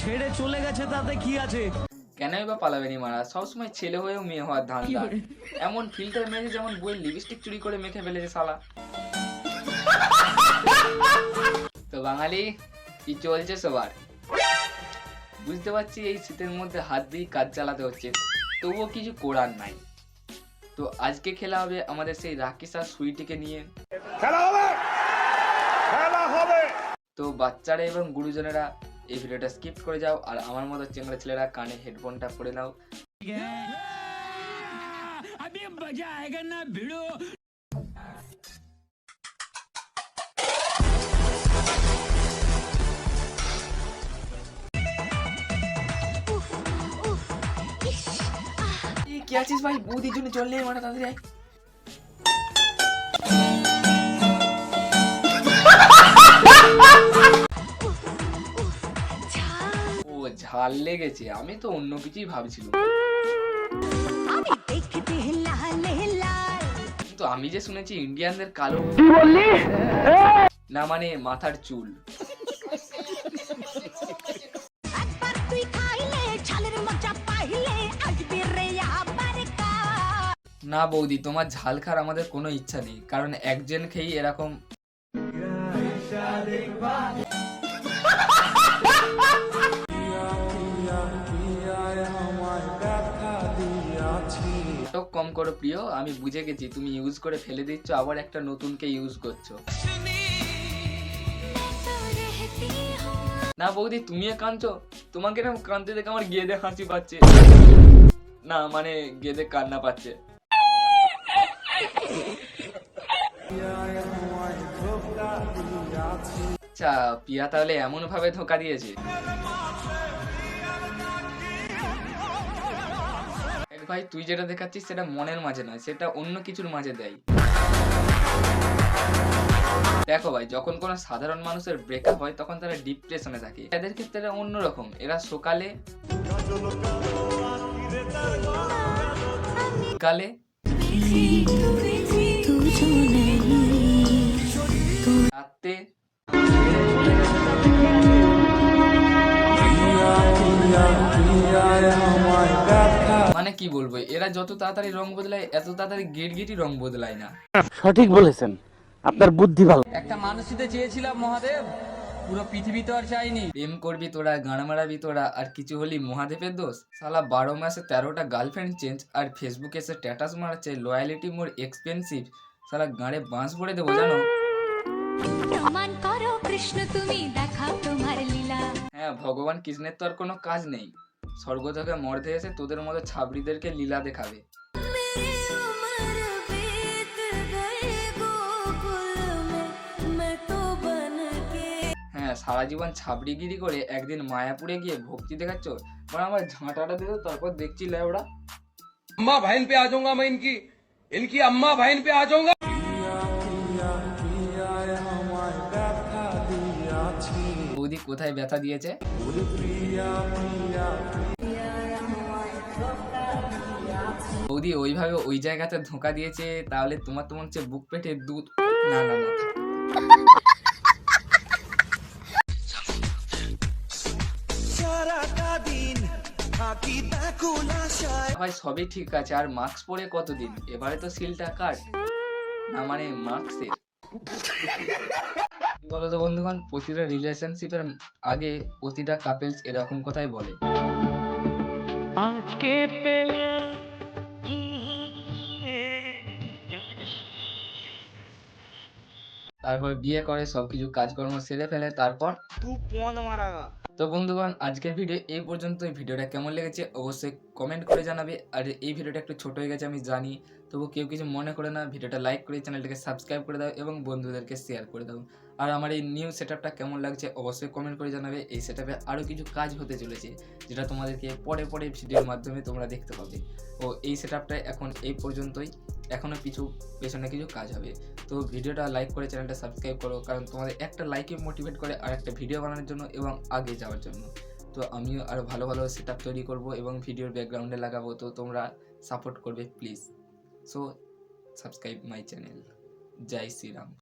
ছেড়ে চলে গেছে তাতে কি আছে? কেনই বা পালাবেনি মারা, সবসময় ছেলে হয়েও মেয়ে হওয়ার ধান্দা। এমন ফিল্টার মেরেছে যেমন বইয়ের লিপস্টিক চুরি করে মেখে ফেলেছে শালা। তো বাঙালি কি চলছে সবার? বুঝতে পারছি এই শীতের মধ্যে হাত দিয়ে কাজ চালাতে হচ্ছে, তবুও কিছু করার নাই। তো আজকে খেলা হবে আমাদের সেই রাকিস আর সুইটিকে নিয়ে। তো বাচ্চারা এবং গুরুজনেরা এই ভিডিওটা স্কিপ করে যাও, আর আমার মতো চেংড়া ছেলেরা কানে হেডফোনটা পরে নাও। কি আছিস ভাই? বৌদির জন্য জল নেই মানে তাড়াতাড়ি আয়। ও ঝাল লেগেছে, আমি তো অন্য কিছুই ভাবছিলাম। কিন্তু আমি যে শুনেছি ইন্ডিয়ানদের কালো না মানে মাথার চুল। না বৌদি, তোমার ঝাল খাওয়ার আমাদের কোনো ইচ্ছা নেই, কারণ একজন খেয়েই এরকম। কম করো প্রিয়, আমি বুঝে গেছি তুমি ইউজ করে ফেলে দিচ্ছ, আবার একটা নতুনকে ইউজ করছো। না বৌদি, তুমিও কাঁদছো? তোমাকে না কাঁদতে দেখে আমার গেদে হাসি পাচ্ছে, না মানে গেদে কান্না পাচ্ছে। আচ্ছা, পিয়া তাহলে এমন ভাবে ধোকা দিয়েছে। ভাই তুই যেটা দেখাচ্ছিস সেটা মনের মাঝে নয়, সেটা অন্য কিছুর মাঝে দেয়। দেখো ভাই, যখন কোনো সাধারণ মানুষের ব্রেকআপ হয় তখন তারা ডিপ্রেশনে থাকে, এদের ক্ষেত্রে অন্যরকম। এরা সকালে কালে রাতে মানে কি বলবো, এরা যত তাড়াতাড়ি রং বদলায় এত তাড়াতাড়ি গিরগিটি রং বদলায় না। সঠিক বলেছেন, আপনার বুদ্ধি ভালো। একটা মানুষিতে চেয়েছিলাম মহাদেব, পুরো পৃথিবী তো আর চাইনি। প্রেম করবি তোরা, গান মারাবি তোরা, আর কিছু হলি মহাদেবের দোষ। শালা 12 মাসে 13টা গার্লফ্রেন্ড চেঞ্জ, আর ফেসবুকে এসে স্ট্যাটাস মারাচ্ছে লয়ালিটি মোর এক্সপেন্সিভ। শালা গাঁড়ে বাঁশ ভরে দেবো জানো। হ্যাঁ, ভগবান কৃষ্ণের তো আর কোনো কাজ নেই, স্বর্গ থেকে মর্ধে এসে তোদের মতো ছাবড়িদেরকে লীলা দেখাবে। হ্যাঁ, সারা জীবন ছাবড়িগিরি করে একদিন মায়াপুরে গিয়ে ভক্তি দেখাচ্ছ, মানে আমার ঝাঁটাটা দিল, তারপর দেখছি লেওড়া। अम्मा बहन पे आ जाऊंगा मैं, इनकी इनकी अम्मा बहन पे आ जाऊंगा। বৌদি কোথায় ব্যথা দিয়েছে? বৌদি ওইভাবে ওই জায়গাতে ধোঁকা দিয়েছে, তাহলে তোমার তো মনে হচ্ছে বুক পেটে দুধ। না না না, ভাই সবই ঠিক আছে, আর মাস্ক পরে কতদিন? এবারে তো সিলটা কাট, না মানে মাস্কের। বলো তো বন্ধুগণ, প্রতিটা রিলেশনশিপের আগে প্রতিটা কাপেলস এরকম কথাই বলে। তারপর বিয়ে করে সবকিছু কাজকর্ম সেরে ফেলে, তারপর তো বন্ধুগণ, আজকের ভিডিও এই পর্যন্তই। ভিডিওটা কেমন লেগেছে অবশ্যই কমেন্ট করে জানাবে। আর এই ভিডিওটা একটু ছোট হয়ে গেছে আমি জানি, তবু কেউ কিছু মনে করে না। ভিডিওটা লাইক করে চ্যানেলটাকে সাবস্ক্রাইব করে দাও এবং বন্ধুদেরকে শেয়ার করে দাও। আর আমার এই নিউ সেটআপটা কেমন লাগছে অবশ্যই কমেন্ট করে জানাবে। এই সেটআপে আরও কিছু কাজ হতে চলেছে, যেটা তোমাদেরকে পরে পরে ভিডিওর মাধ্যমে তোমরা দেখতে পাবে। ও এই সেটআপটা এখন এই পর্যন্তই, এখনও পেছনে কিছু কাজ হবে। তো ভিডিওটা লাইক করে চ্যানেলটা সাবস্ক্রাইব করো, কারণ তোমাদের একটা লাইকে মোটিভেট করে আর একটা ভিডিও বানানোর জন্য এবং আগে যাওয়ার জন্য। তো আমিও আরও ভালো ভালো সেটআপ তৈরি করব এবং ভিডিওর ব্যাকগ্রাউন্ডে লাগাবো, তো তোমরা সাপোর্ট করবে please. So subscribe my channel. জয় শ্রীরাম।